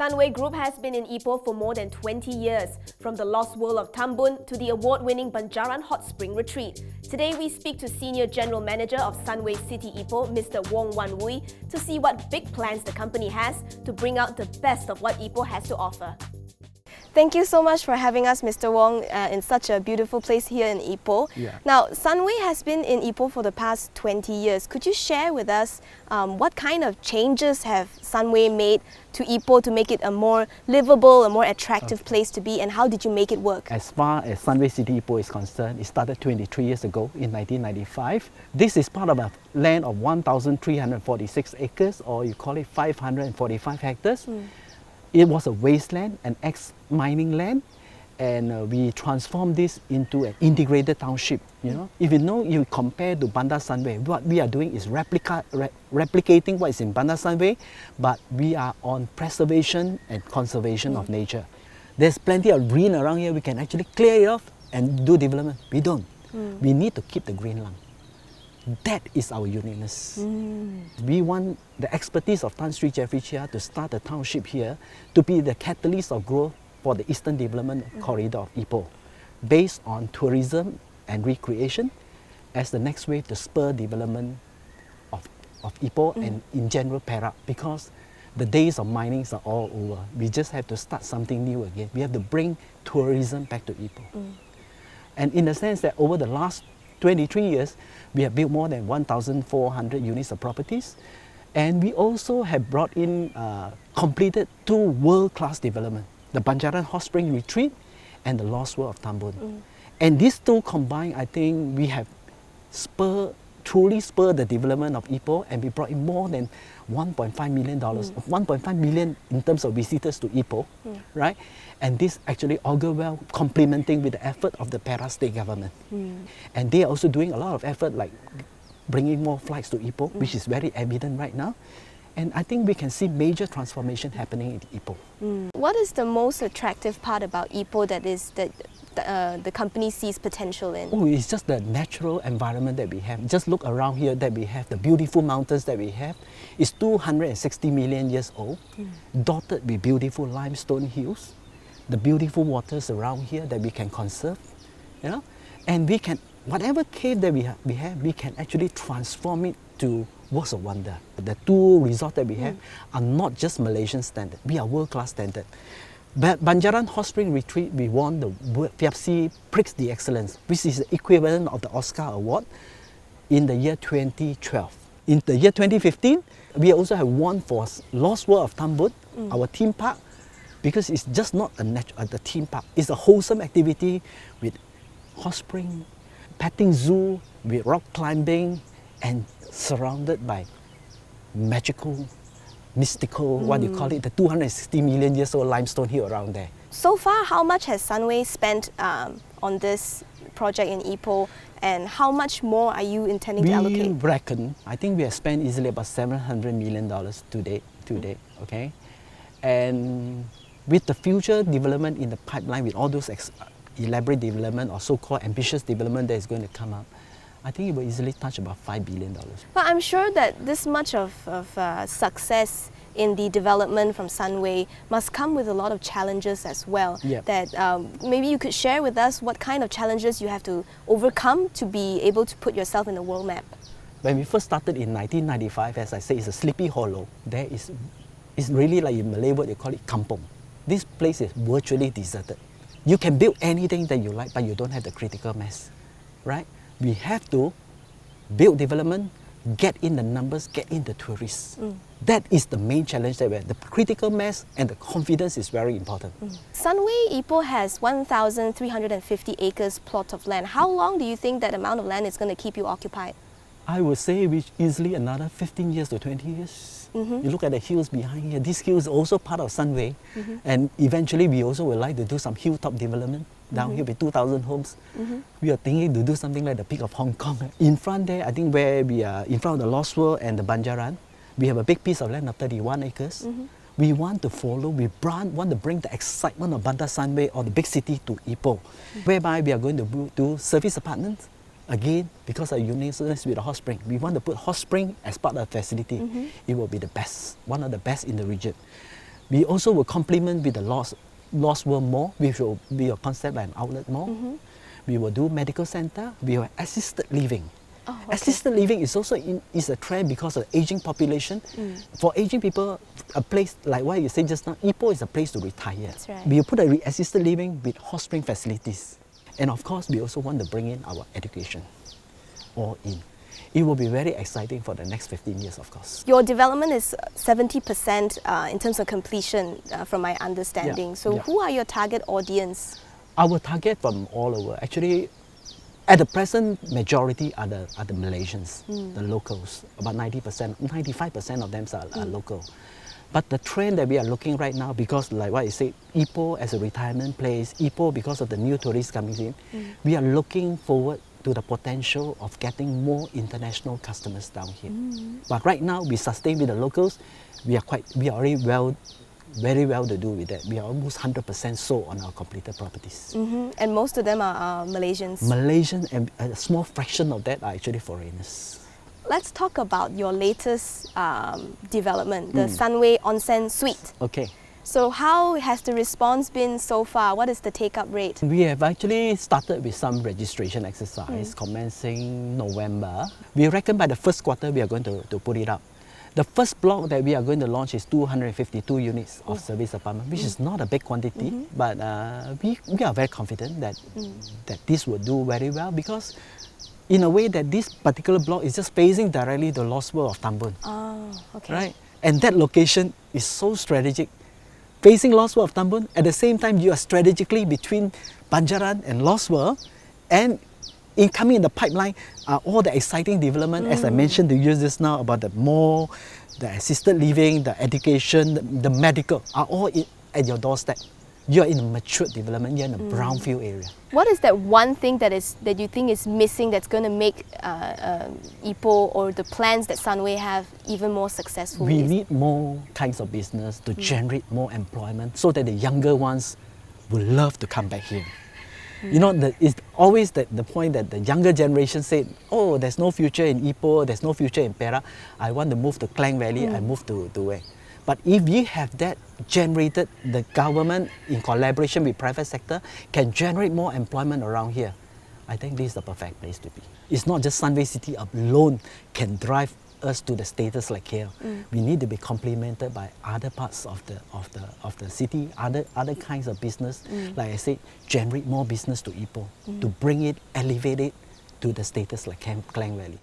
Sunway Group has been in Ipoh for more than 20 years, from the Lost World of Tambun to the award-winning Banjaran Hot Spring Retreat. Today we speak to Senior General Manager of Sunway City Ipoh, Mr. Wong Wooi, to see what big plans the company has to bring out the best of what Ipoh has to offer. Thank you so much for having us, Mr. Wong, in such a beautiful place here in Ipoh. Yeah. Now, Sunway has been in Ipoh for the past 20 years. Could you share with us what kind of changes have Sunway made to Ipoh to make it a more livable, a more attractive place to be, and how did you make it work? As far as Sunway City Ipoh is concerned, it started 23 years ago in 1995. This is part of a land of 1,346 acres, or you call it 545 hectares. It was a wasteland, an ex-mining land, and we transformed this into an integrated township. If you compare to Bandar Sunway, what we are doing is replicating what is in Bandar Sunway, but we are on preservation and conservation of nature. There's plenty of green around here. We can actually clear it off and do development. We don't. We need to keep the green lung. That is our uniqueness. We want the expertise of Tan Sri Jeffrey Chia to start a township here to be the catalyst of growth for the Eastern Development Corridor of Ipoh, based on tourism and recreation as the next way to spur development of Ipoh and in general Perak, because the days of mining are all over. We just have to start something new again. We have to bring tourism back to Ipoh. And in the sense that over the last 23 years, we have built more than 1,400 units of properties, and we also have brought in, completed two world-class developments, the Banjaran Hot Spring Retreat and the Lost World of Tambun. And these two combined, I think we have truly spurred the development of Ipoh, and we brought in more than $1.5 million, 1.5 million in terms of visitors to Ipoh, right? And this actually augur well, complementing with the effort of the Perak state government. And they are also doing a lot of effort, like bringing more flights to Ipoh, which is very evident right now. And I think we can see major transformation happening in Ipoh. What is the most attractive part about Ipoh that the company sees potential in? Oh, it's just the natural environment that we have. Just look around here that we have, the beautiful mountains that we have. It's 260 million years old, dotted with beautiful limestone hills, the beautiful waters around here that we can conserve, and we can, whatever cave that we have, we can actually transform it to works of wonder. The two resorts that we have are not just Malaysian standard, we are world-class standard. But Banjaran Hot Spring Retreat, we won the FIAPSI Prix d'Excellence, which is the equivalent of the Oscar Award in the year 2012. In the year 2015, we also have won for Lost World of Tambun, our theme park, because it's just not a theme park. It's a wholesome activity with hot spring, petting zoo, with rock climbing, and surrounded by magical, mystical, what do you call it, the 260 million years old limestone hill around there. So far, how much has Sunway spent on this project in Ipoh, and how much more are you intending to allocate? We reckon, I think we have spent easily about $700 million to date, okay? And with the future development in the pipeline, with all those elaborate development or so-called ambitious development that is going to come up, I think it will easily touch about $5 billion. But I'm sure that this much of success in the development from Sunway must come with a lot of challenges as well. Yep. That maybe you could share with us what kind of challenges you have to overcome to be able to put yourself in the world map. When we first started in 1995, as I say, it's a sleepy hollow. It's really like in Malay word, you call it kampong. This place is virtually deserted. You can build anything that you like, but you don't have the critical mass, right? We have to build development, get in the numbers, get in the tourists. That is the main challenge that we have. The critical mass and the confidence is very important. Sunway Ipoh has 1,350 acres plot of land. How long do you think that amount of land is going to keep you occupied? I would say easily another 15 years to 20 years. You look at the hills behind here. This hill is also part of Sunway, and eventually we also would like to do some hilltop development down here with 2,000 homes. We are thinking to do something like the peak of Hong Kong. In front there, I think where we are in front of the Lost World and the Banjaran, we have a big piece of land of 31 acres. We want to follow, want to bring the excitement of Bandar Sunway or the big city to Ipoh, whereby we are going to do service apartments. Again, because of uniqueness with the hot spring, we want to put hot spring as part of the facility. It will be the best, one of the best in the region. We also will complement with the Lost World Mall, which will be a concept and outlet mall. We will do medical center. We will assisted living. Oh, okay. Assisted living is also is a trend because of aging population. For aging people, a place like what you said just now, Ipoh is a place to retire. That's right. We will put a assisted living with hot spring facilities. And of course, we also want to bring in our education all in. It will be very exciting for the next 15 years, of course. Your development is 70% in terms of completion, from my understanding. So who are your target audience? Our target from all over, actually, at the present, majority are the Malaysians, the locals. About 90%, 95% of them are local. But the trend that we are looking right now, because like what you said, Ipoh as a retirement place, Ipoh because of the new tourists coming in, we are looking forward to the potential of getting more international customers down here. But right now, we sustain with the locals. We are already very well to do with that. We are almost 100% sold on our completed properties. And most of them are Malaysians. Malaysian, and a small fraction of that are actually foreigners. Let's talk about your latest development, the Sunway Onsen Suite. Okay. So how has the response been so far? What is the take-up rate? We have actually started with some registration exercise commencing November. We reckon by the first quarter we are going to put it up. The first block that we are going to launch is 252 units of service apartment, which is not a big quantity, but we are very confident that this will do very well, because in a way that this particular block is just facing directly the Lost World of Tambun. Oh, okay. Right? And that location is so strategic. Facing Lost World of Tambun, at the same time you are strategically between Banjaran and Lost World, and coming in the pipeline are all the exciting development, as I mentioned to you just now, about the mall, the assisted living, the education, the medical, are all at your doorstep. You are in a mature development, you're in a brownfield area. What is that one thing that you think is missing that's going to make Ipoh, or the plans that Sunway have, even more successful? We need more kinds of business to generate more employment, so that the younger ones will love to come back here. You know, it's always the point that the younger generation said, oh, there's no future in Ipoh, there's no future in Perak, I want to move to Klang Valley, I move to where? But if we have that generated, the government in collaboration with private sector can generate more employment around here, I think this is the perfect place to be. It's not just Sunway City alone can drive us to the status like here. We need to be complemented by other parts of the city, other kinds of business. Like I said, generate more business to Ipoh, to bring it, elevate it to the status like Klang Valley.